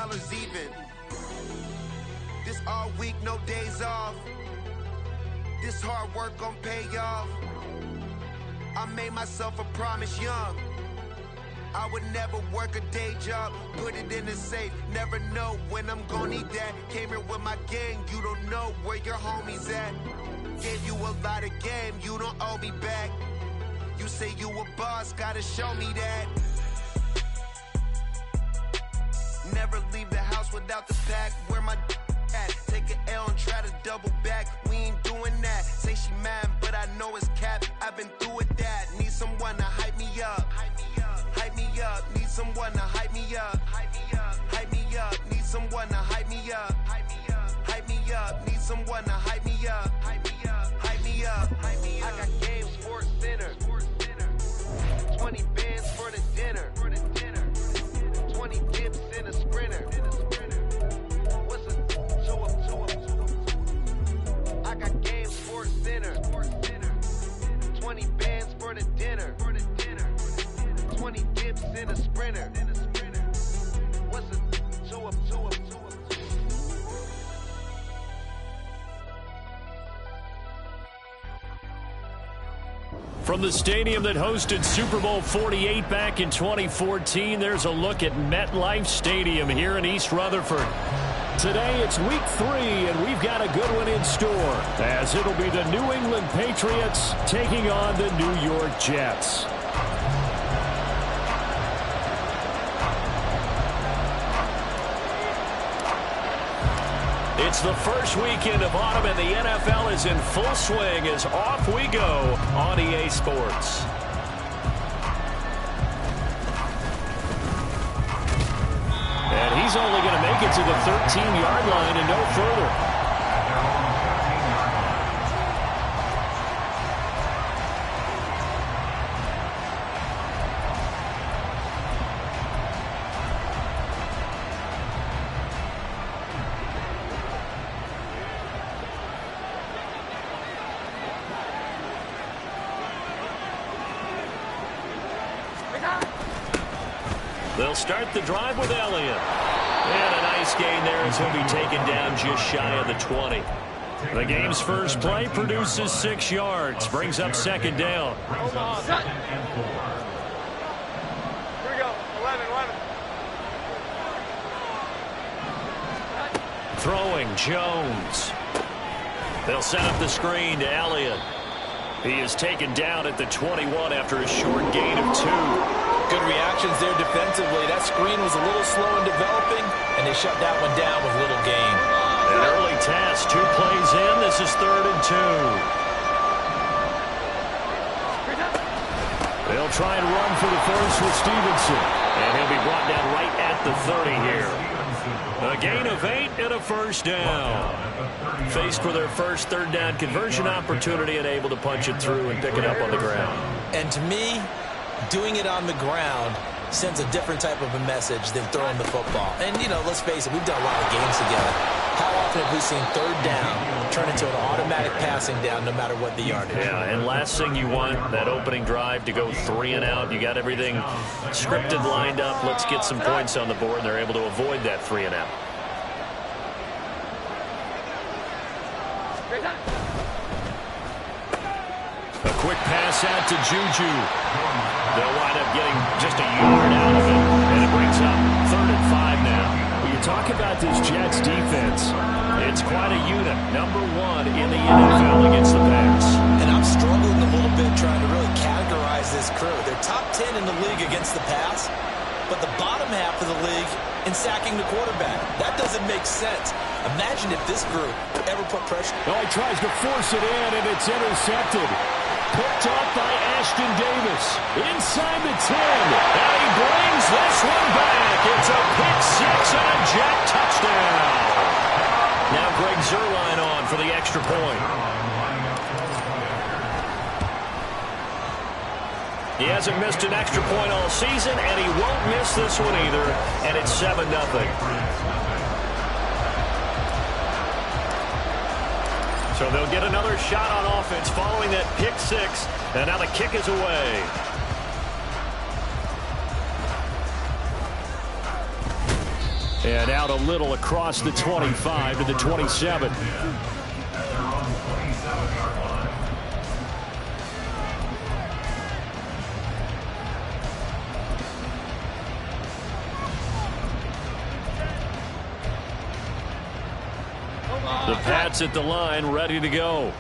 dollars even. This all week, no days off. This hard work gon' pay off. I made myself a promise young. I would never work a day job, put it in the safe. Never know when I'm gon' need that. Came here with my gang, you don't know where your homies at. Gave you a lot of game, you don't owe me back. You say you a boss, gotta show me that. Never leave the house without the pack. Where my at? Take an L and try to double back. We ain't doing that. Say she mad, but I know it's cap. I've been through with that. Need someone to hype me up. Hype me up. Need someone to hype me up. Hype me up. Need someone to hype me up. Hype me up. Need someone to hype me up. Hype me up. I got game, Sports Center. 20 bands for the dinner. 20 dips in a sprinter. What's a two-up? I got game, Sports Center. 20 bands for the dinner. 20 dips in a sprinter. What's a two-up? From the stadium that hosted Super Bowl 48 back in 2014, there's a look at MetLife Stadium here in East Rutherford. Today it's week 3, and we've got a good one in store, as it'll be the New England Patriots taking on the New York Jets. It's the first weekend of autumn, and the NFL is in full swing as off we go on EA Sports. And he's only going to make it to the 13-yard line and no further. They'll start the drive with Elliott. And a nice gain there as he'll be taken down just shy of the 20. The game's first play produces 6 yards. Brings up second down. Here we go. 11. Throwing Jones. They'll set up the screen to Elliott. He is taken down at the 21 after a short gain of 2. Good reactions there defensively. That screen was a little slow in developing, and they shut that one down with little gain. An early task, 2 plays in. This is 3rd and 2. They'll try and run for the first with Stevenson, and he'll be brought down right at the 30 here. A gain of 8 and a first down. Faced for their first 3rd down conversion opportunity and able to punch it through and pick it up on the ground. And to me, doing it on the ground sends a different type of a message than throwing the football. And, you know, let's face it, we've done a lot of games together. How often have we seen 3rd down turn into an automatic passing down no matter what the yardage? Yeah, and last thing you want, that opening drive to go 3 and out. You got everything scripted, lined up. Let's get some points on the board, and they're able to avoid that 3 and out. A quick pass out to Juju. They'll wind up getting just a yard out of it, and it brings up 3rd and 5 now. When you talk about this Jets defense, it's quite a unit. Number 1 in the NFL against the pass. And I'm struggling a little bit trying to really categorize this crew. They're top 10 in the league against the pass, but the bottom half of the league in sacking the quarterback. That doesn't make sense. Imagine if this group ever put pressure. Oh, he tries to force it in, and it's intercepted. Picked off by Ashton Davis. Inside the 10. And he brings this one back. It's a pick-6 and a Jet touchdown. Now Greg Zuerlein on for the extra point. He hasn't missed an extra point all season, and he won't miss this one either. And it's 7-0. So they'll get another shot on offense following that pick-6, and now the kick is away. And out a little across the 25 to the 27. The Pats at the line, ready to go.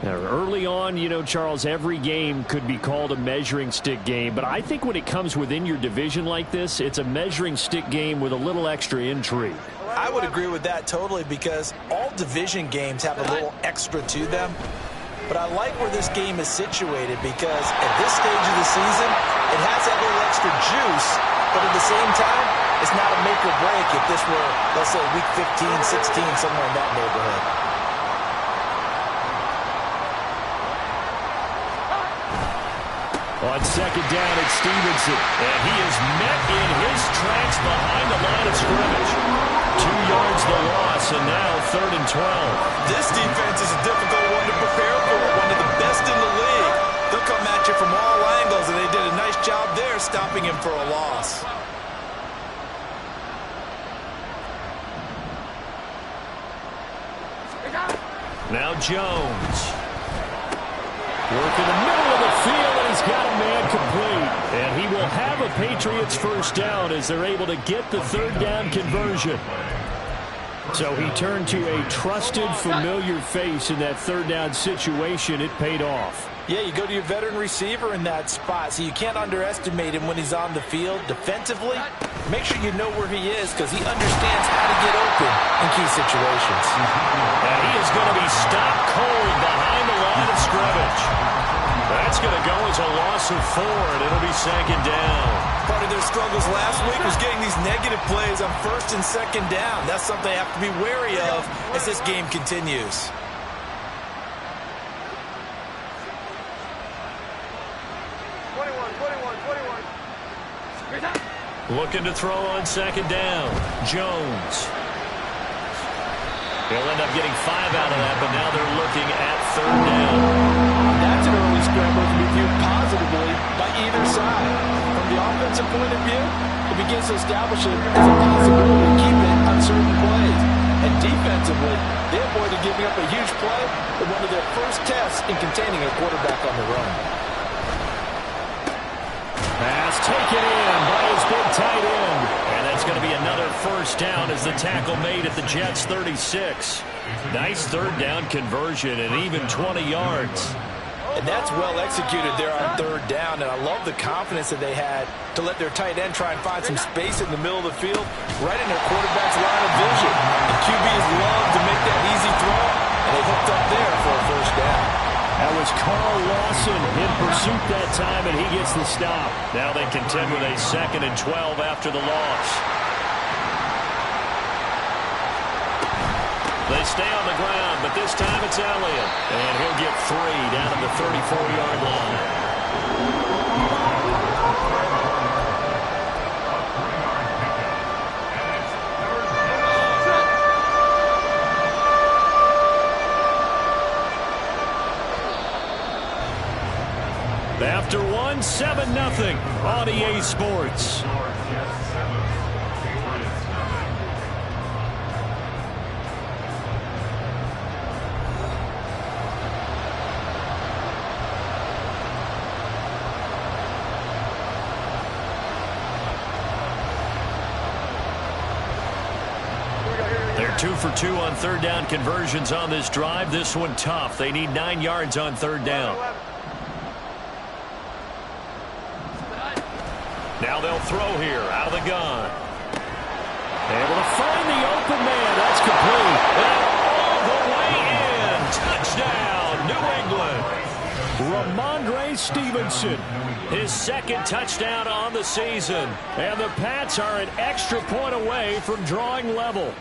Now, early on, you know, Charles, every game could be called a measuring stick game. But I think when it comes within your division like this, it's a measuring stick game with a little extra intrigue. I would agree with that totally, because all division games have a little extra to them. But I like where this game is situated, because at this stage of the season, it has that little extra juice. But at the same time, it's not a make or break if this were, let's say, week 15, 16, somewhere in that neighborhood. On second down, it's Stevenson. And he is met in his tracks behind the line of scrimmage. 2 yards the loss, and now 3rd and 12. This defense is a difficult one to prepare for, one of the best in the league. They'll come at you from all angles, and they did a nice job there stopping him for a loss. Now Jones. Work in the middle of the field, and he's got a man complete. And he will have a Patriots first down as they're able to get the 3rd down conversion. So he turned to a trusted, familiar face in that 3rd down situation. It paid off. Yeah, you go to your veteran receiver in that spot, so you can't underestimate him when he's on the field. Defensively, make sure you know where he is, because he understands how to get open in key situations. And he is going to be stopped cold behind the line of scrimmage. That's going to go as a loss of 4, and it'll be 2nd down. Part of their struggles last week was getting these negative plays on 1st and 2nd down. That's something they have to be wary of as this game continues. Looking to throw on 2nd down. Jones. He'll end up getting 5 out of that, but now they're looking at 3rd down. That's an early scramble to be viewed positively by either side. From the offensive point of view, it begins to establish it as a possibility to keep it on certain plays. And defensively, they avoided giving up a huge play in one of their first tests in containing a quarterback on the run. Pass taken in by his big tight end. And that's going to be another first down as the tackle made at the Jets' 36. Nice 3rd down conversion and even 20 yards. And that's well executed there on 3rd down. And I love the confidence that they had to let their tight end try and find some space in the middle of the field, right in their quarterback's line of vision. The QBs love to make that easy throw, and they hooked up there for a first down. That was Carl Lawson in pursuit that time, and he gets the stop. Now they contend with a 2nd and 12 after the loss. They stay on the ground, but this time it's Elliott. And he'll get 3 down at the 34-yard line. After 1, 7-0 on EA Sports. They're 2 for 2 on 3rd down conversions on this drive. This one tough. They need 9 yards on 3rd down. Now they'll throw here out of the gun. Able to find the open man. That's complete. And all the way in. Touchdown, New England. Ramondre Stevenson. His 2nd touchdown on the season. And the Pats are an extra point away from drawing level.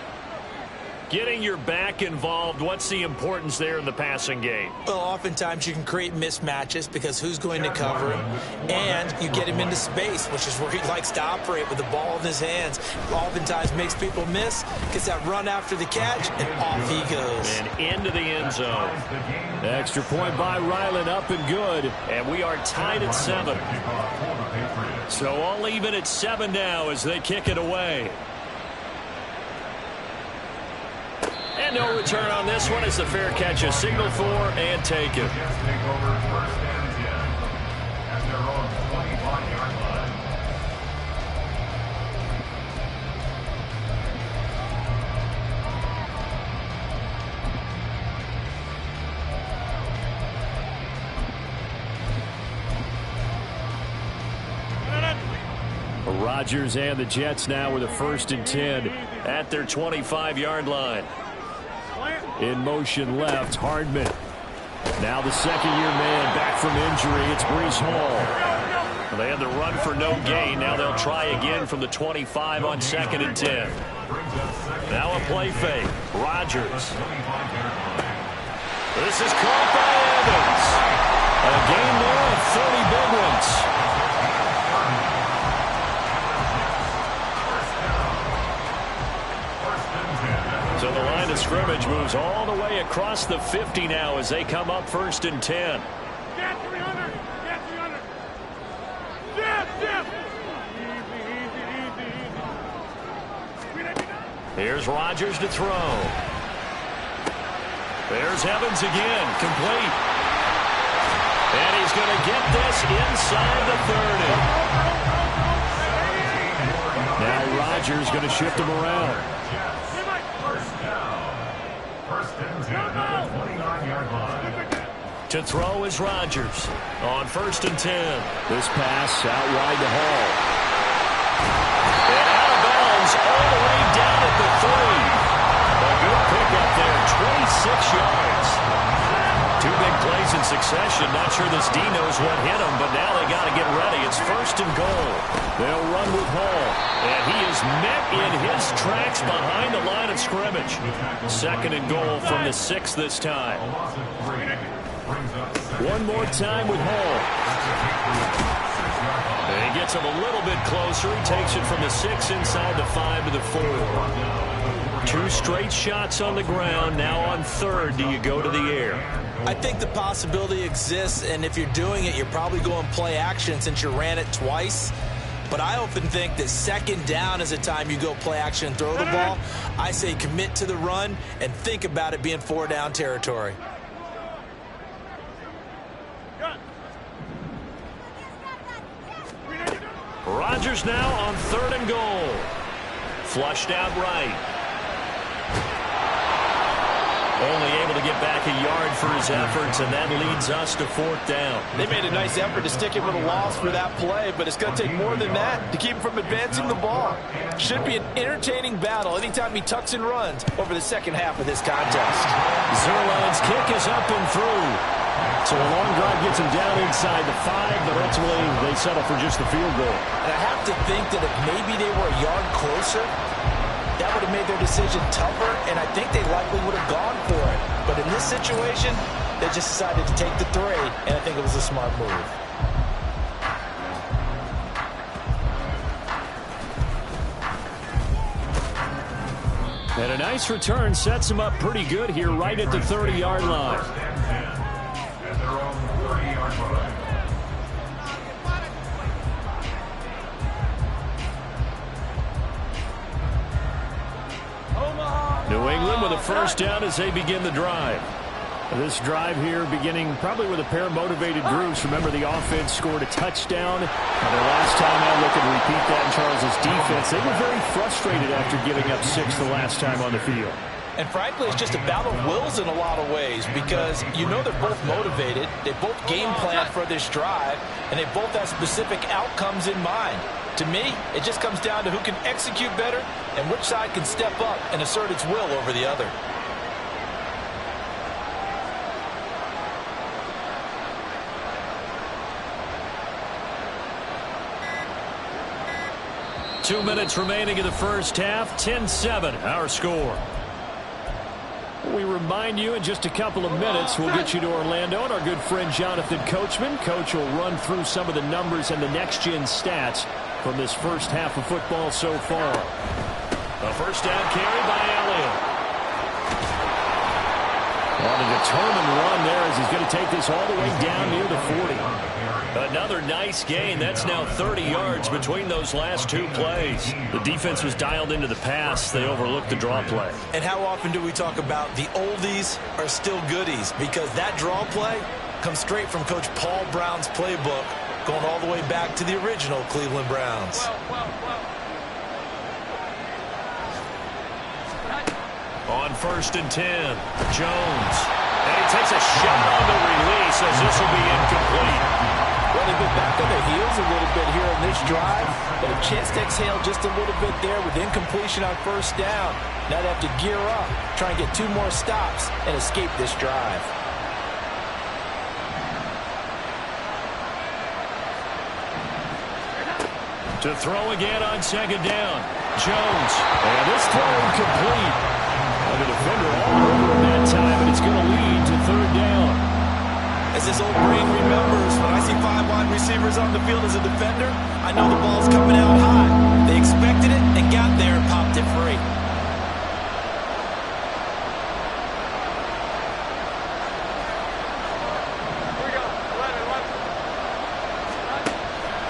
Getting your back involved, what's the importance there in the passing game? Well, oftentimes you can create mismatches because who's going to cover him, and you get him into space, which is where he likes to operate with the ball in his hands. Oftentimes makes people miss, gets that run after the catch, and off he goes. And into the end zone. Extra point by Ryland, up and good, and we are tied at 7. So all even at 7 now as they kick it away. And no return on this one as the fair catch is signaled for and taken. Rodgers and the Jets now with a 1st and 10 at their 25-yard line. In motion left, Hardman. Now the second-year man back from injury. It's Breece Hall. They had the run for no gain. Now they'll try again from the 25 on 2nd and 10. Now a play fake. Rodgers. This is caught by Evans. A gain there of 30 big ones. So the line of scrimmage moves all the way across the 50 now as they come up 1st and 10. Get 300! Get 300! Jeff! Jeff! Easy. Here's Rodgers to throw. There's Evans again, complete. And he's going to get this inside the 30. Now Rodgers going to shift him around. To throw is Rodgers on 1st and 10. This pass out wide to Hall. And out of bounds all the way down at the 3. A good pickup there, 26 yards. 2 big plays in succession. Not sure this D knows what hit him, but now they got to get ready. It's 1st and goal. They'll run with Hall. And he is met in his tracks behind the line of scrimmage. 2nd and goal from the 6 this time. One more time with Hall. And he gets him a little bit closer. He takes it from the 6 inside the 5 to the 4. 2 straight shots on the ground. Now on 3rd, do you go to the air? I think the possibility exists, and if you're doing it, you're probably going play action since you ran it twice. But I often think that 2nd down is the time you go play action and throw the ball. I say commit to the run and think about it being 4 down territory. Rodgers now on 3rd and goal. Flushed out right. Only able to get back a yard for his efforts, and that leads us to 4th down. They made a nice effort to stick him with a loss for that play, but it's going to take more than that to keep him from advancing the ball. Should be an entertaining battle anytime he tucks and runs over the second half of this contest. Zuerlein's kick is up and through. So a long drive gets him down inside the 5, but ultimately they settle for just the field goal. And I have to think that if maybe they were a yard closer, that would have made their decision tougher, and I think they likely would have gone for it. But in this situation, they just decided to take the 3, and I think it was a smart move. And a nice return sets him up pretty good here right at the 30-yard line. New England with a 1st down as they begin the drive. This drive here beginning probably with a pair of motivated groups. Remember, the offense scored a touchdown. And the last time out, look and repeat that in Charles' defense. They were very frustrated after giving up 6 the last time on the field. And frankly, it's just a battle of wills in a lot of ways because you know they're both motivated. They both game planned for this drive, and they both have specific outcomes in mind. To me, it just comes down to who can execute better and which side can step up and assert its will over the other. Two minutes remaining in the first half. 10-7, our score. We remind you in just a couple of minutes we'll get you to Orlando and our good friend Jonathan Coachman. Coach will run through some of the numbers and the next-gen stats from this first half of football so far. A 1st down carry by Elliott. On a determined run there as he's going to to take this all the way down near the 40. Another nice gain. That's now 30 yards between those last two plays. The defense was dialed into the pass. They overlooked the draw play. And how often do we talk about the oldies are still goodies? Because that draw play comes straight from Coach Paul Brown's playbook, going all the way back to the original Cleveland Browns. On 1st and 10, Jones. And he takes a shot on the release as this will be incomplete. Well, they've been back on their heels a little bit here in this drive, but a chance to exhale just a little bit there with incompletion on 1st down. Now they have to gear up, try and get 2 more stops and escape this drive. To throw again on 2nd down, Jones. And this throw incomplete. And the defender all over him that time, and it's going to lead to 3rd down. As this old brain remembers, when I see 5 wide receivers on the field as a defender, I know the ball's coming out high. They expected it and got there and popped it free.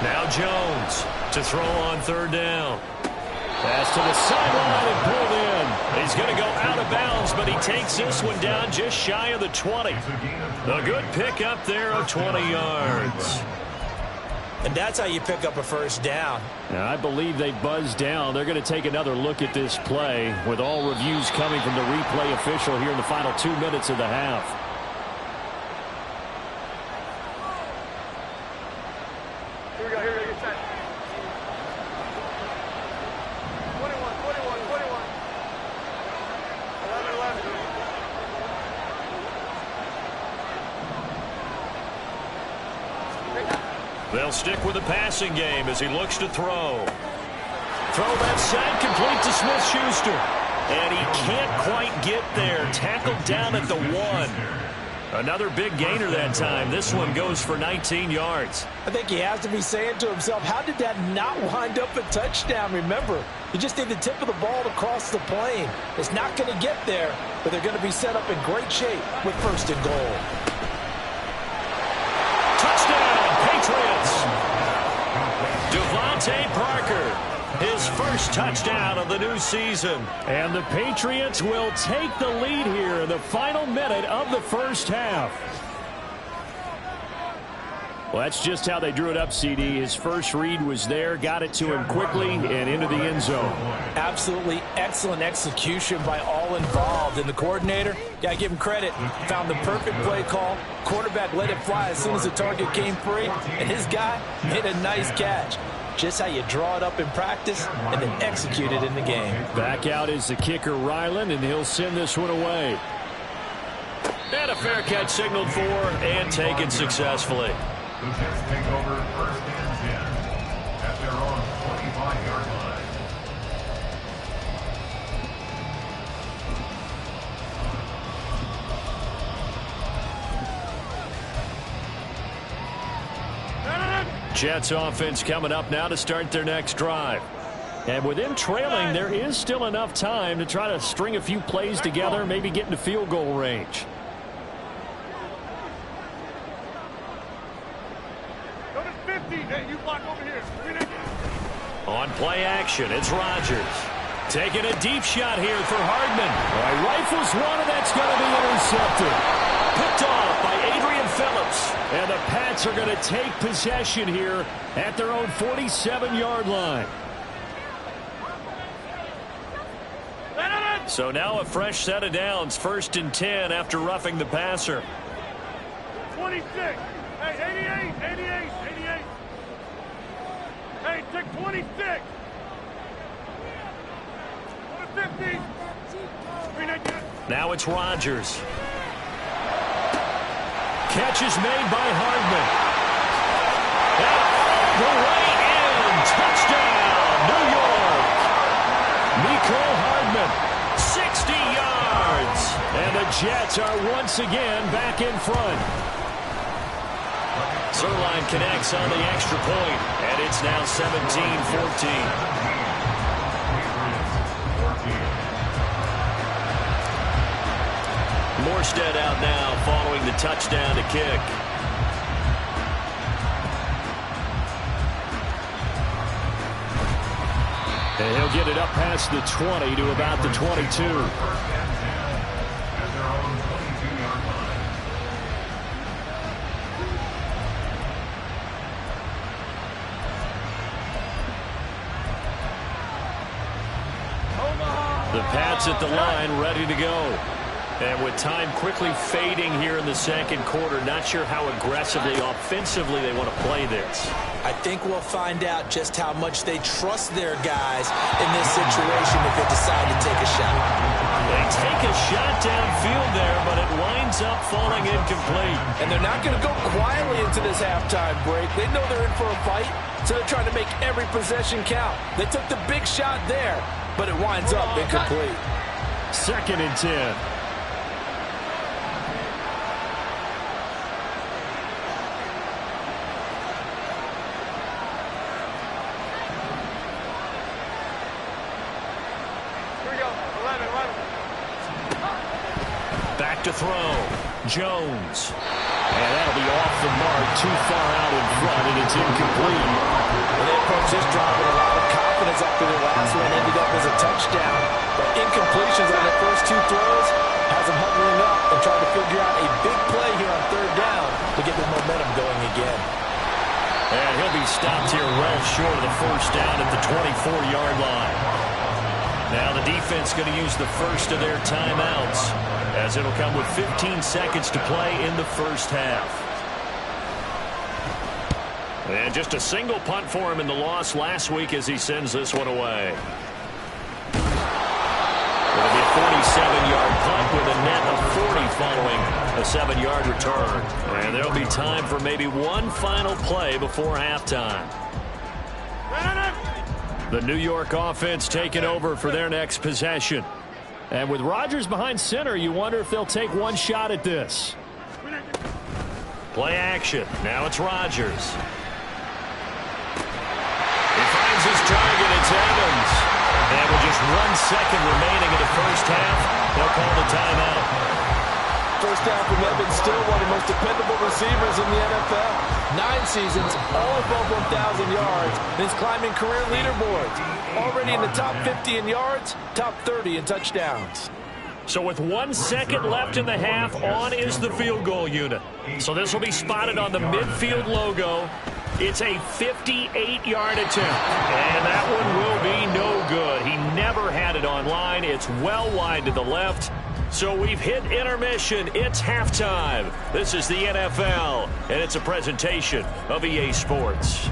Now Jones to throw on 3rd down. Pass to the sideline and pulled in. He's going to go out of bounds, but he takes this one down just shy of the 20. A good pickup there of 20 yards. And that's how you pick up a 1st down. Now, I believe they buzzed down. They're going to take another look at this play with all reviews coming from the replay official here in the final 2 minutes of the half. Here we go, get set. 21, 11. They'll stick with the passing game as he looks to throw. Throw left side, complete to Smith-Schuster. And he can't quite get there. Tackled down at the 1. Another big gainer that time. This one goes for 19 yards. I think he has to be saying to himself, how did that not wind up a touchdown? Remember, he just did the tip of the ball to cross the plane. It's not going to get there, but they're going to be set up in great shape with 1st and goal. Touchdown, Patriots! Devontae Parker, his first touchdown of the new season. And the Patriots will take the lead here in the final minute of the 1st half. Well, that's just how they drew it up, CD. His first read was there, got it to him quickly, and into the end zone. Absolutely excellent execution by all involved. And the coordinator, got to give him credit, found the perfect play call. Quarterback let it fly as soon as the target came free, and his guy made a nice catch. Just how you draw it up in practice and then execute it in the game. Back out is the kicker, Ryland, and he'll send this one away. And a fair catch signaled for and taken successfully. The Jets take over 1st and 10 at their own 25-yard line. Jets offense coming up now to start their next drive. And with them trailing, there is still enough time to try to string a few plays together, maybe get into field goal range. Go to 50. Hey, you block over here. On play action, it's Rodgers. Taking a deep shot here for Hardman. Well, rifles one, and that's going to be intercepted. Picked off by Adrian Phillips. And the Pats are going to take possession here at their own 47-yard line. So now a fresh set of downs, 1st and 10 after roughing the passer. 26. Hey, 88. Hey, take 26. Go to 50. Now it's Rodgers. Catch is made by Hardman. And all the way in. Touchdown, New York. Mecole Hardman, 60 yards. And the Jets are once again back in front. Zuerlein connects on the extra point, and it's now 17-14. Morstead out now following the touchdown to kick. And he'll get it up past the 20 to about the 22. The Pats at the line, ready to go. And with time quickly fading here in the second quarter, not sure how aggressively, offensively they want to play this. I think we'll find out just how much they trust their guys in this situation if they decide to take a shot. They take a shot downfield there, but it winds up falling incomplete. And they're not going to go quietly into this halftime break. They know they're in for a fight, so they're trying to make every possession count. They took the big shot there, but it winds up incomplete. 2nd and 10. Back to throw. Jones. And that'll be off the mark, too far out in front, and it's incomplete. Well, they approached this drive with a lot of confidence after their last one ended up as a touchdown. But incompletions on their first 2 throws has them huddling up and trying to figure out a big play here on 3rd down to get their momentum going again. And he'll be stopped here well short of the 1st down at the 24-yard line. Now the defense going to use the first of their timeouts, as it'll come with 15 seconds to play in the first half. And just a single punt for him in the loss last week as he sends this one away. It'll be a 47-yard punt with a net of 40 following a 7-yard return. And there'll be time for maybe one final play before halftime. The New York offense taking over for their next possession. And with Rodgers behind center, you wonder if they'll take one shot at this. Play action. Now it's Rodgers. He finds his target. It's Evans. And with just 1 second remaining in the first half, they'll call the timeout. First down from Evans, still one of the most dependable receivers in the NFL. 9 seasons, all above 1,000 yards, and he's climbing career leaderboards. Already in the top 50 in yards, top 30 in touchdowns. So with 1 second left in the half, on is the field goal unit. So this will be spotted on the midfield logo. It's a 58-yard attempt, and that one will be no good. He never had it on line. It's well wide to the left. So we've hit intermission. It's halftime. This is the NFL, and it's a presentation of EA Sports.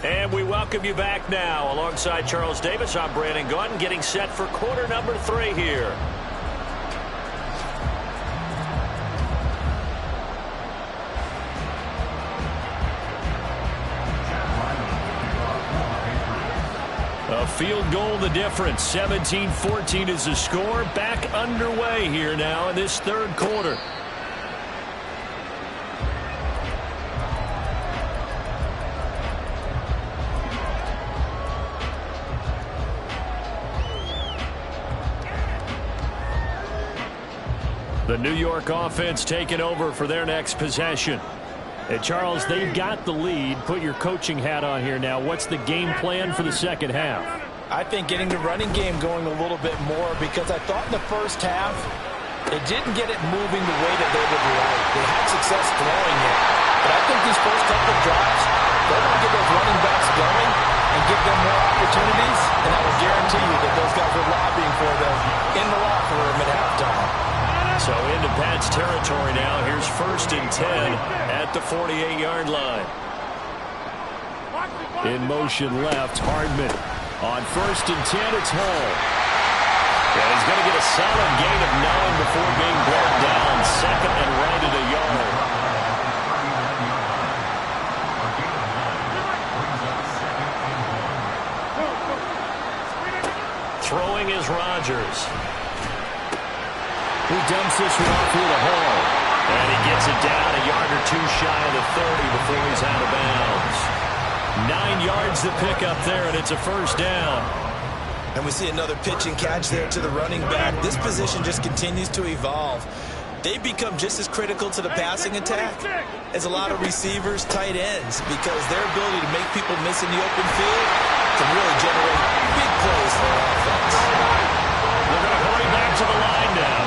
And we welcome you back now. Alongside Charles Davis, I'm Brandon Gaudin, getting set for quarter number 3 here. A field goal the difference. 17-14 is the score. Back underway here now in this 3rd quarter. The New York offense taking over for their next possession. And Charles, they've got the lead. Put your coaching hat on here now. What's the game plan for the second half? I think getting the running game going a little bit more, because I thought in the first half they didn't get it moving the way that they would like. They had success throwing it. But I think these first couple of drives, they're going to get those running backs going and give them more opportunities. And I will guarantee you that those guys are lobbying for them in the locker room at halftime. So into Pats territory now. Here's 1st and 10 at the 48-yard line. In motion left, Hardman. On 1st and 10, it's Hall. And he's going to get a solid gain of 9 before being brought down. 2nd and right at a yard. Throwing is Rodgers. He dumps this one off here to Hall. And he gets it down a yard or 2 shy of the 30 before he's out of bounds. 9 yards to pick up there, and it's a first down. And we see another pitch and catch there to the running back. This position just continues to evolve. They become just as critical to the passing attack as a lot of receivers, tight ends, because their ability to make people miss in the open field can really generate big plays for their offense. They're going to hurry back to the line now.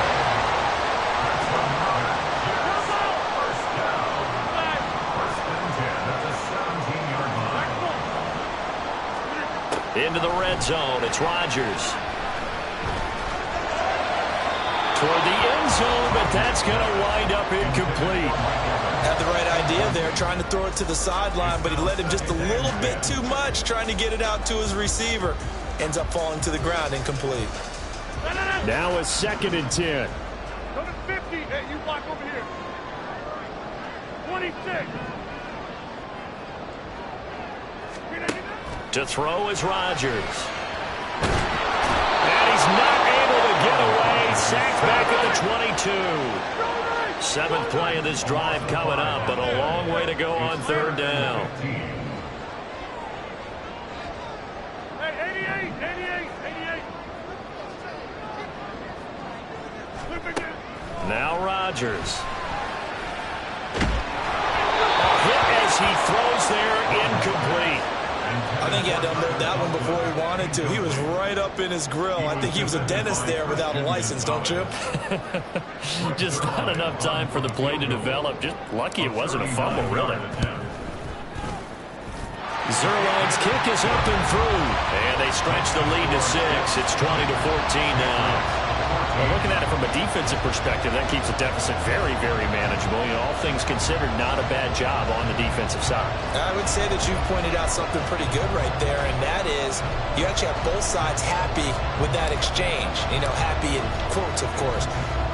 Into the red zone, it's Rodgers. Toward the end zone, but that's going to wind up incomplete. Had the right idea there, trying to throw it to the sideline, but he led him just a little bit too much, trying to get it out to his receiver. Ends up falling to the ground, incomplete. Now a 2nd and 10. Go to 50. Hey, you block over here. 26. To throw is Rodgers. And he's not able to get away. Sacked back at the 22. 7th play of this drive coming up, but a long way to go on 3rd down. Hey, 88. Now Rodgers. Hit as he throws there, incomplete. I think he had to unload that one before he wanted to. He was right up in his grill. I think he was a dentist there without a license, don't you? Just not enough time for the play to develop. Just lucky it wasn't a fumble, really. Zuerlein's kick is up and through. And they stretch the lead to 6. It's 20-14 now. Well, looking at it from a defensive perspective, that keeps the deficit very, very manageable. You know, all things considered, not a bad job on the defensive side. I would say that you've pointed out something pretty good right there, and that is you actually have both sides happy with that exchange. You know, happy in quotes, of course.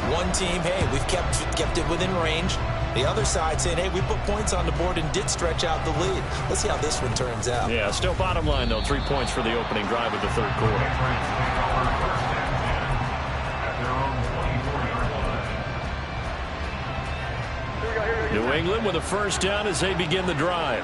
One team, hey, we've kept it within range. The other side saying, hey, we put points on the board and did stretch out the lead. Let's see how this one turns out. Yeah, still bottom line, though, 3 points for the opening drive of the 3rd quarter. New England with a first down as they begin the drive.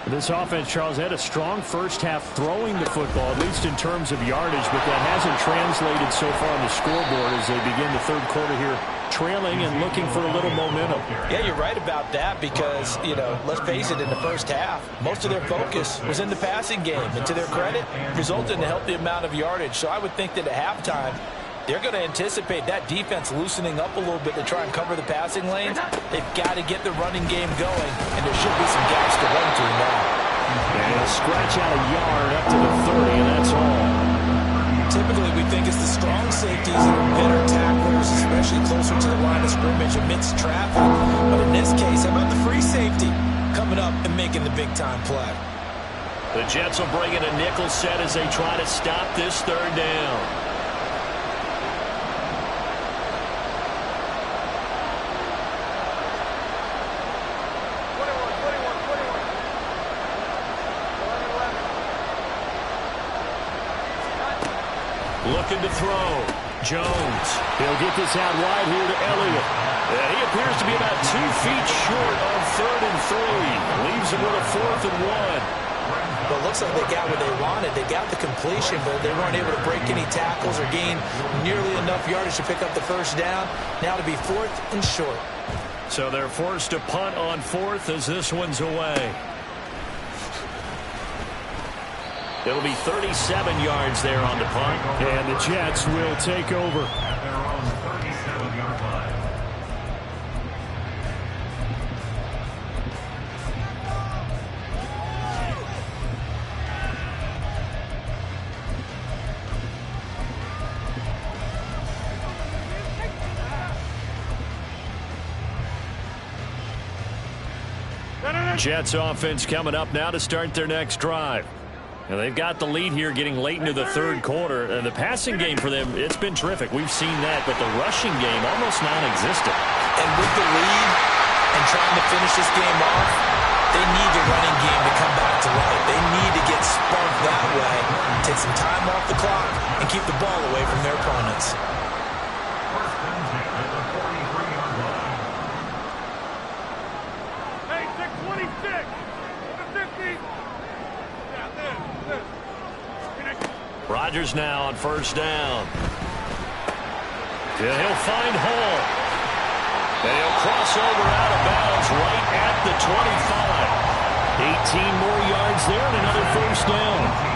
This offense, Charles, had a strong first half throwing the football, at least in terms of yardage, but that hasn't translated so far on the scoreboard as they begin the 3rd quarter here, trailing and looking for a little momentum. Yeah, you're right about that because, you know, let's face it, in the first half, most of their focus was in the passing game, and to their credit, resulted in a healthy amount of yardage. So I would think that at halftime, they're going to anticipate that defense loosening up a little bit to try and cover the passing lanes. They've got to get the running game going, and there should be some gaps to run through now. And he'll scratch out a yard up to the 30, and that's all. Typically, we think it's the strong safeties that are better tacklers, especially closer to the line of scrimmage amidst traffic. But in this case, how about the free safety coming up and making the big-time play? The Jets will bring in a nickel set as they try to stop this 3rd down. Looking to throw. Jones. He'll get this out wide here to Elliott. He appears to be about 2 feet short on 3rd and 3. Leaves him with a 4th and 1. Well, it looks like they got what they wanted. They got the completion, but they weren't able to break any tackles or gain nearly enough yardage to pick up the first down. Now to be 4th and short. So they're forced to punt on 4th as this one's away. It'll be 37 yards there on the punt. And the Jets will take over. At their own 37-yard line. Jets offense coming up now to start their next drive. And they've got the lead here getting late into the 3rd quarter. And the passing game for them, it's been terrific. We've seen that, but the rushing game almost non-existent. And with the lead and trying to finish this game off, they need the running game to come back to life. They need to get spunked that way, take some time off the clock, and keep the ball away from their opponents. First and 10 at the 43-yard line. Hey, 626. Over 50. Rodgers now on first down. And he'll find Hall. And he'll cross over out of bounds right at the 25. 18 more yards there and another first down.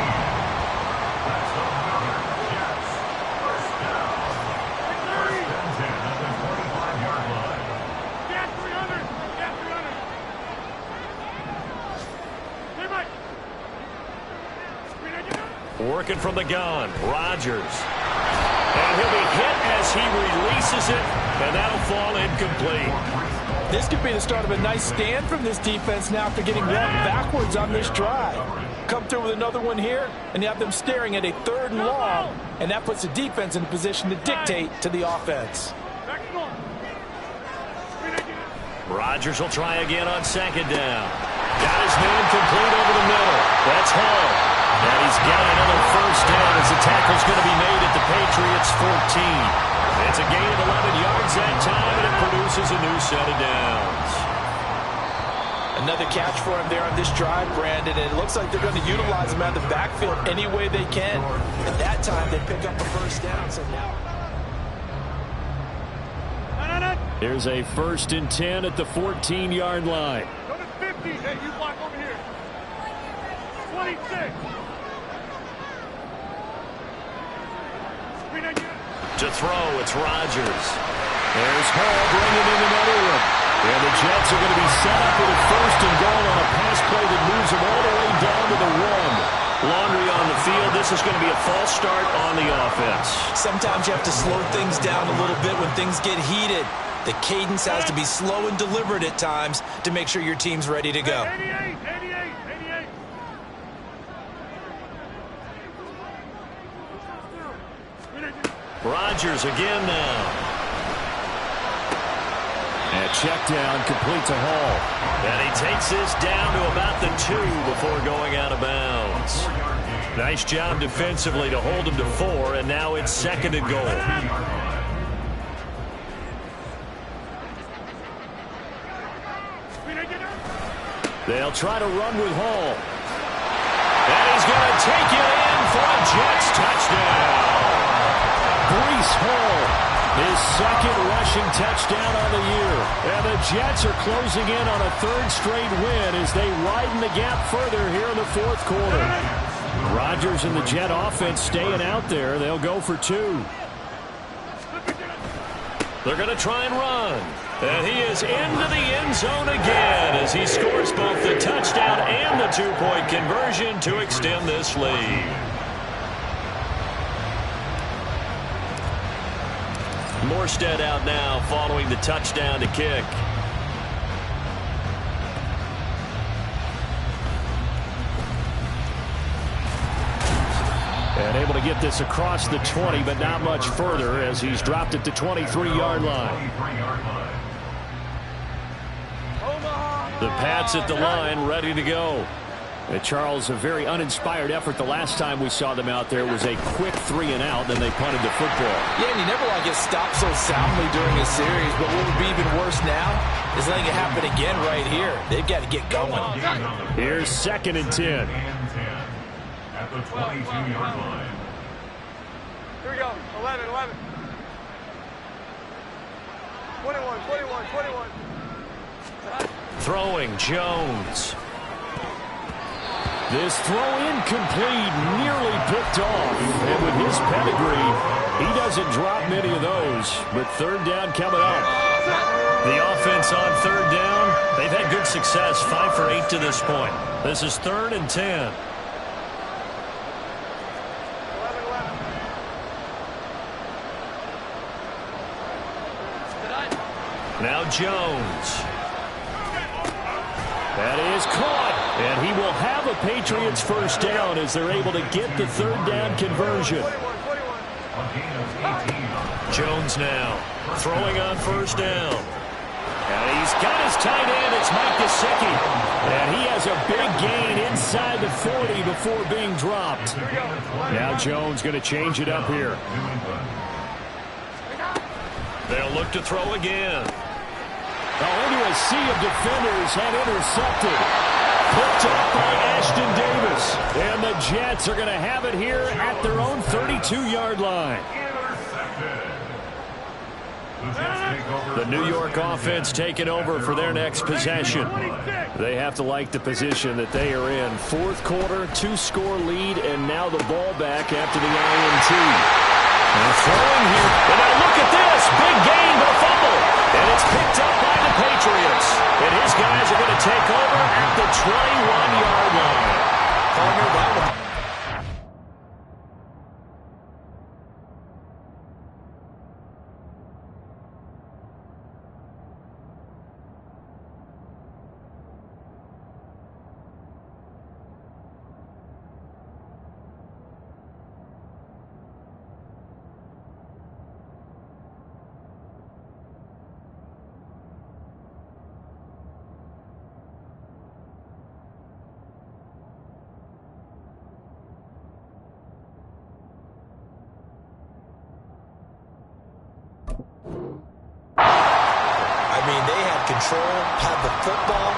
Working from the gun, Rodgers. And he'll be hit as he releases it, and that'll fall incomplete. This could be the start of a nice stand from this defense now after getting run backwards on this drive. Come through with another one here, and you have them staring at a 3rd and long, and that puts the defense in a position to dictate to the offense. Rodgers will try again on 2nd down. Got his man complete over the middle. That's Hall. And he's got another first down as the tackle's going to be made at the Patriots' 14. It's a gain of 11 yards that time, and it produces a new set of downs. Another catch for him there on this drive, Brandon, and it looks like they're going to utilize him out of the backfield any way they can. At that time, they pick up a first down, so now... Here's a 1st and 10 at the 14-yard line. Number 50, hey, you block over here. 26. To throw, it's Rodgers. There's Hall bringing in another one. And the Jets are going to be set up with a 1st and goal on a pass play that moves them all the way down to the 1. Laundry on the field. This is going to be a false start on the offense. Sometimes you have to slow things down a little bit when things get heated. The cadence has to be slow and deliberate at times to make sure your team's ready to go. 88. Rodgers again now. And check down, complete to Hall. And he takes this down to about the 2 before going out of bounds. Nice job defensively to hold him to 4, and now it's 2nd and goal. They'll try to run with Hall. And he's going to take it in for a Jets touchdown. Breece Hall, his 2nd rushing touchdown on the year. And the Jets are closing in on a 3rd straight win as they widen the gap further here in the 4th quarter. Rodgers and the Jet offense staying out there. They'll go for 2. They're going to try and run. And he is into the end zone again as he scores both the touchdown and the 2-point conversion to extend this lead. Morstead out now following the touchdown to kick. And able to get this across the 20, but not much further as he's dropped it to 23-yard line. The Pats at the line, ready to go. And Charles, a very uninspired effort the last time we saw them out there was a quick 3 and out, then they punted the football. Yeah, and you never want to get stopped so soundly during a series, but what would be even worse now is letting it happen again right here. They've got to get going. Here's 2nd and 10. At the 22-yard line. Here we go. 11. 21. Throwing, Jones. This throw incomplete, nearly picked off. And with his pedigree, he doesn't drop many of those. But 3rd down coming up. The offense on 3rd down, they've had good success, 5 for 8 to this point. This is 3rd and 10. Now Jones. That is caught, and he will have a Patriots 1st down as they're able to get the 3rd down conversion. Jones now throwing on 1st down. And he's got his tight end. It's Mike Gesicki. And he has a big gain inside the 40 before being dropped. Now Jones going to change it up here. They'll look to throw again. Into a sea of defenders, had intercepted. Picked up by Ashton Davis. And the Jets are going to have it here at their own 32-yard line. The New York offense taking over for their next possession. They have to like the position that they are in. Fourth quarter, 2-score lead, and now the ball back after the INT. And throwing here. And now look at this. Big gain, but a fumble. And it's picked up by the Patriots. And his guys are going to take over at the 21-yard line. Partner, that one. Control, had the football,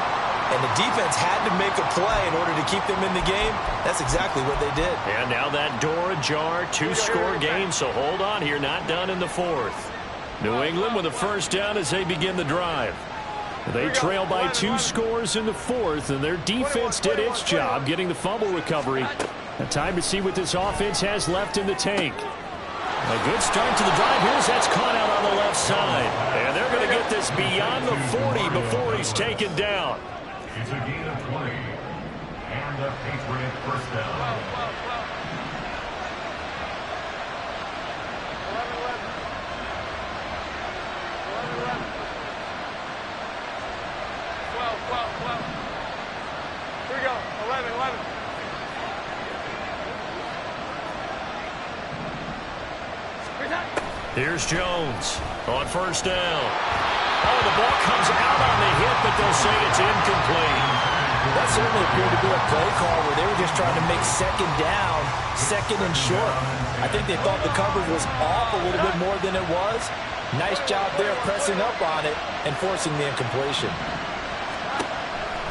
and the defense had to make a play in order to keep them in the game. That's exactly what they did. And now that door ajar, 2-score game, so hold on here, not done in the fourth. New England with a first down as they begin the drive. They trail by 2 scores in the fourth, and their defense did its job getting the fumble recovery. A time to see what this offense has left in the tank. A good start to the drive. Here's that's caught out on the left side. And they're going to get this beyond the 40 before he's taken down. It's a gain of 20. And a Patriot first down. 12. Here we go. 11. Here's Jones on first down. Oh, the ball comes out on the hit, but they'll say it's incomplete. That certainly appeared to be a play call where they were just trying to make second down, second and short. I think they thought the coverage was off a little bit more than it was. Nice job there pressing up on it and forcing the incompletion.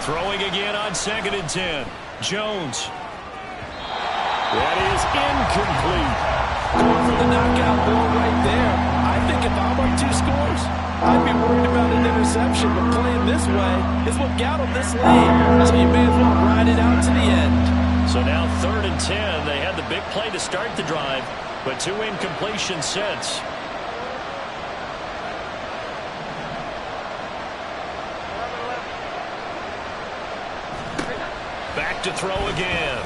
Throwing again on 2nd and 10. Jones. That is incomplete. Going for the knockout ball right there. I think if I'm up 2 scores, I'd be worried about an interception. But playing this way is what got them this lead. So you may as well ride it out to the end. So now 3rd and 10. They had the big play to start the drive, but 2 incompletions since. Back to throw again.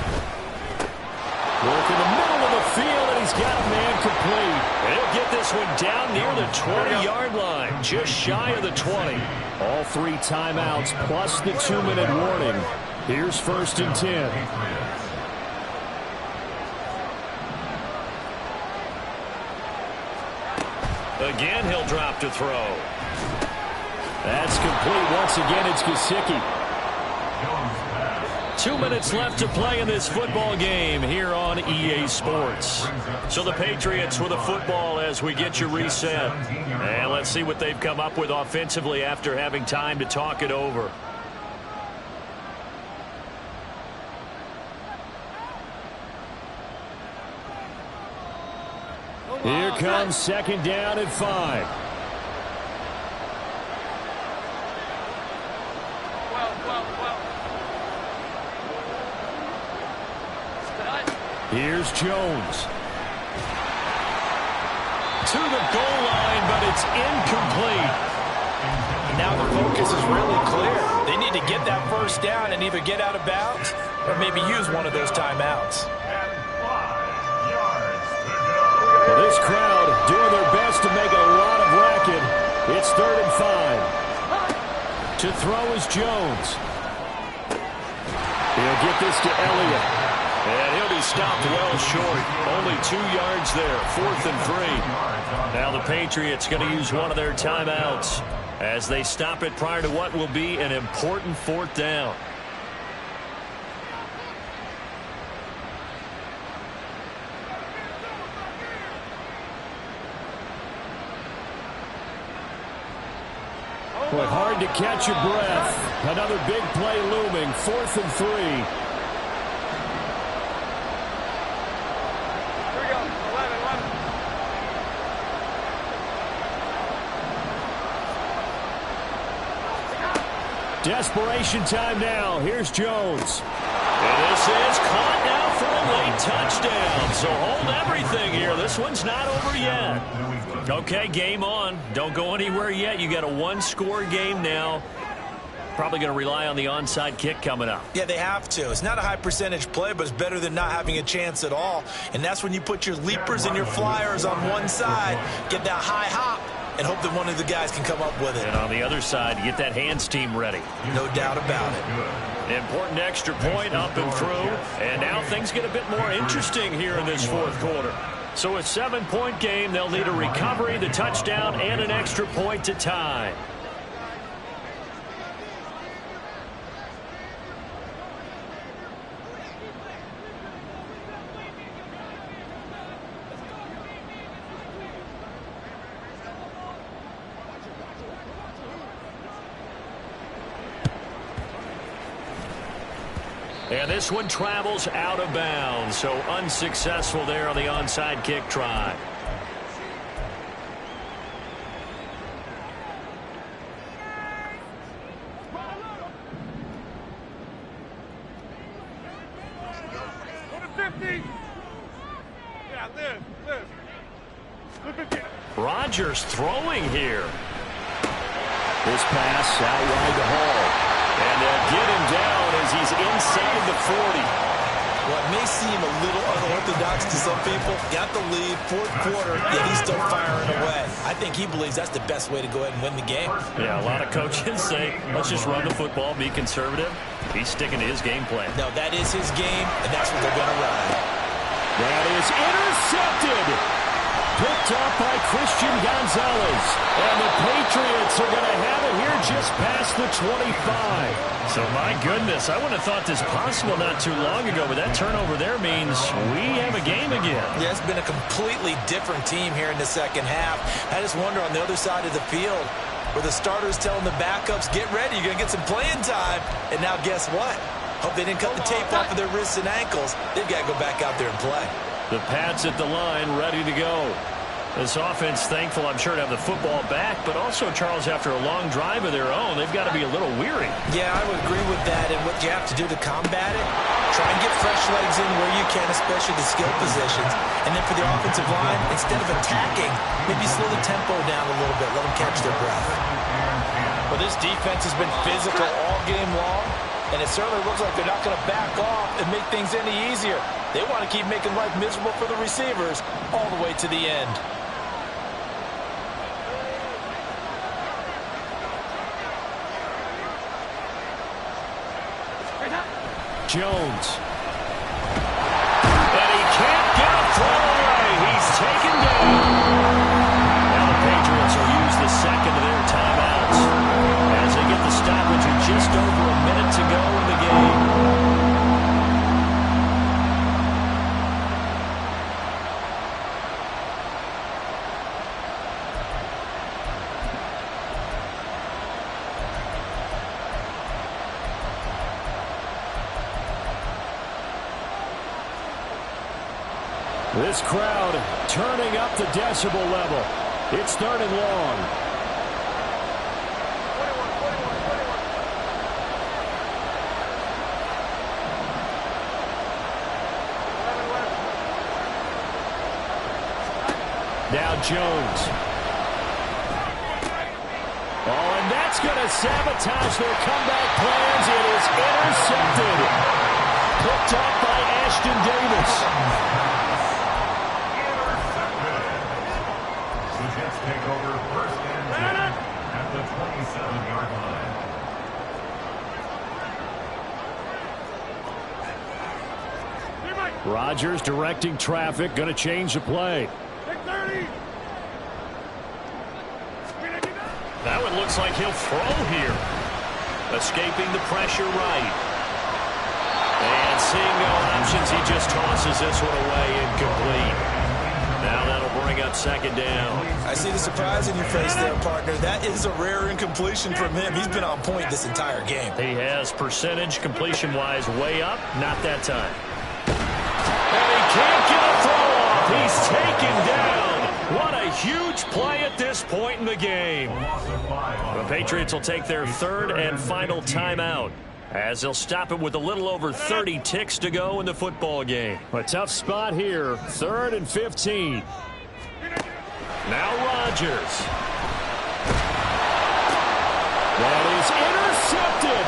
Look in the middle of the field, and he's got a man complete. And he'll get this one down near the 20-yard line, just shy of the 20. All 3 timeouts plus the 2-minute warning. Here's 1st and 10. Again, he'll drop to throw. That's complete. Once again, it's Gesicki. 2 minutes left to play in this football game here on EA Sports. So the Patriots with a football as we get you reset. And let's see what they've come up with offensively after having time to talk it over. Here comes 2nd down and 5. Here's Jones. To the goal line, but it's incomplete. Now the focus is really clear. They need to get that first down and either get out of bounds or maybe use one of those timeouts. Well, this crowd doing their best to make a lot of racket. It's 3rd and 5. To throw is Jones. He'll get this to Elliott. And he'll be stopped well short. Only 2 yards there. 4th and 3. Now the Patriots going to use one of their timeouts as they stop it prior to what will be an important 4th down. Boy, hard to catch your breath. Another big play looming. 4th and 3. Here we go. 11, 11. Desperation time now. Here's Jones. And this is caught now for a late touchdown. So hold everything here. This one's not over yet. Okay, game on. Don't go anywhere yet. You got a one-score game now. Probably going to rely on the onside kick coming up. Yeah, they have to. It's not a high percentage play, but it's better than not having a chance at all. And that's when you put your leapers and your flyers on one side, get that high hop, and hope that one of the guys can come up with it. And on the other side, you get that hands team ready. No doubt about it. Important extra point up and through. And now things get a bit more interesting here in this 4th quarter. So a 7-point game, they'll need a recovery, the touchdown, and an extra point to tie. And this one travels out of bounds, so unsuccessful there on the onside kick try. Go to 50. Yeah, live. Rodgers throwing here. This pass out wide to Hall. And they'll get him down as he's inside the 40. What may seem a little unorthodox to some people, got the lead, 4th quarter, yet he's still firing away. I think he believes that's the best way to go ahead and win the game. Yeah, a lot of coaches say, let's just run the football, be conservative. He's sticking to his game plan. No, that is his game, and that's what they're going to run. That is intercepted. Picked up by Christian Gonzalez. And the Patriots are going to have it here just past the 25. So, my goodness, I wouldn't have thought this possible not too long ago, but that turnover there means we have a game again. Yeah, it's been a completely different team here in the second half. I just wonder on the other side of the field where the starters telling the backups, get ready, you're going to get some playing time. And now guess what? Hope they didn't cut the tape off of their wrists and ankles. They've got to go back out there and play. The Pats at the line, ready to go. This offense, thankful, I'm sure, to have the football back, but also, Charles, after a long drive of their own, they've got to be a little weary. Yeah, I would agree with that, and what you have to do to combat it, try and get fresh legs in where you can, especially the skill positions. And then for the offensive line, instead of attacking, maybe slow the tempo down a little bit, let them catch their breath. Well, this defense has been physical all game long, and it certainly looks like they're not going to back off and make things any easier. They want to keep making life miserable for the receivers all the way to the end. Jones. And he can't get a throw away. He's taken down. Now the Patriots will use the second of their timeouts as they get the stoppage with just over a minute to go in the game. This crowd turning up the decibel level. It's third and long. 21. Now Jones. Oh, and that's going to sabotage their comeback plans. It is intercepted. Picked up by Ashton Davis. Take over first and 10 at the 27-yard line. Rodgers directing traffic, going to change the play. That one looks like he'll throw here. Escaping the pressure right. And seeing no options, he just tosses this one away incomplete. Now that'll bring up second down. I see the surprise in your face there, partner. That is a rare incompletion from him. He's been on point this entire game. He has percentage completion-wise way up. Not that time. And he can't get a throw off. He's taken down. What a huge play at this point in the game. The Patriots will take their third and final timeout, as they'll stop it with a little over 30 ticks to go in the football game. A tough spot here, 3rd and 15. Now Rodgers. That is intercepted.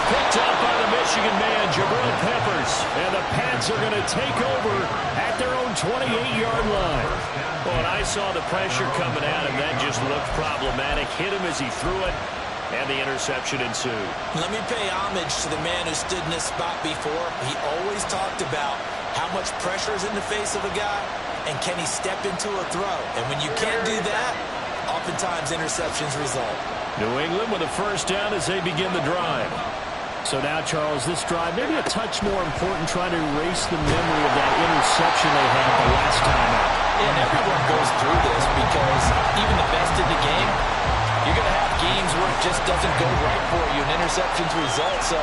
Picked up by the Michigan man, Jabril Peppers. And the Pats are going to take over at their own 28-yard line. Well, and I saw the pressure coming at him. That just looked problematic. Hit him as he threw it. And the interception ensued. Let me pay homage to the man who stood in this spot before. He always talked about how much pressure is in the face of a guy, and can he step into a throw. And when you can't do that, oftentimes interceptions result. New England with a first down as they begin the drive. So now, Charles, this drive maybe a touch more important, trying to erase the memory of that interception they had the last time out. And everyone goes through this because even the best in the game, you're going to have games where it just doesn't go right for you and interceptions result. So,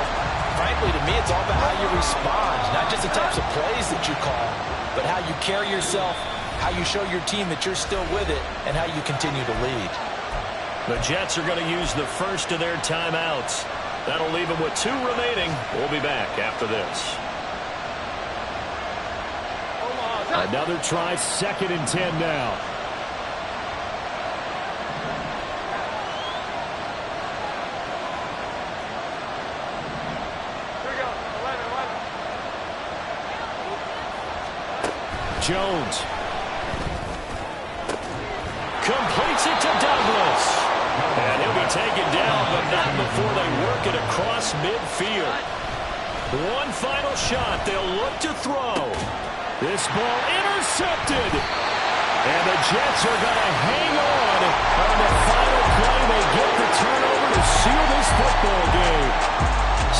frankly, to me, it's all about how you respond, not just the types of plays that you call, but how you carry yourself, how you show your team that you're still with it, and how you continue to lead. The Jets are going to use the first of their timeouts. That'll leave them with 2 remaining. We'll be back after this. Another try, 2nd and 10 now. Jones completes it to Douglas. And he'll be taken down, but not before they work it across midfield. One final shot. They'll look to throw. This ball intercepted. And the Jets are going to hang on the final play. They get the turnover to seal this football game.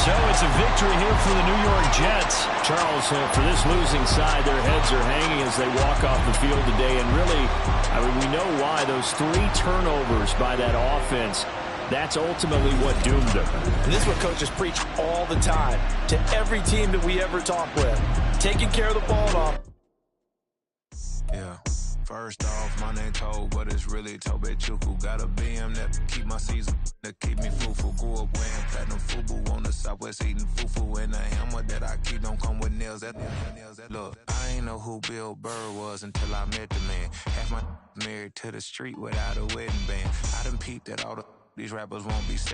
So it's a victory here for the New York Jets. Charles, for this losing side, their heads are hanging as they walk off the field today. And really, I mean, we know why. Those 3 turnovers by that offense, that's ultimately what doomed them. And this is what coaches preach all the time to every team that we ever talk with. Taking care of the ball off. Yeah. First off, my name Tobe, but it's really Tobe Chuku. Got a BM that keep my season, that keep me fufu. Grew up wearing platinum fubu on the Southwest eating fufu. And the hammer that I keep don't come with nails. Look, I ain't know who Bill Burr was until I met the man. Half my married to the street without a wedding band. I done peeped that all these rappers won't be safe.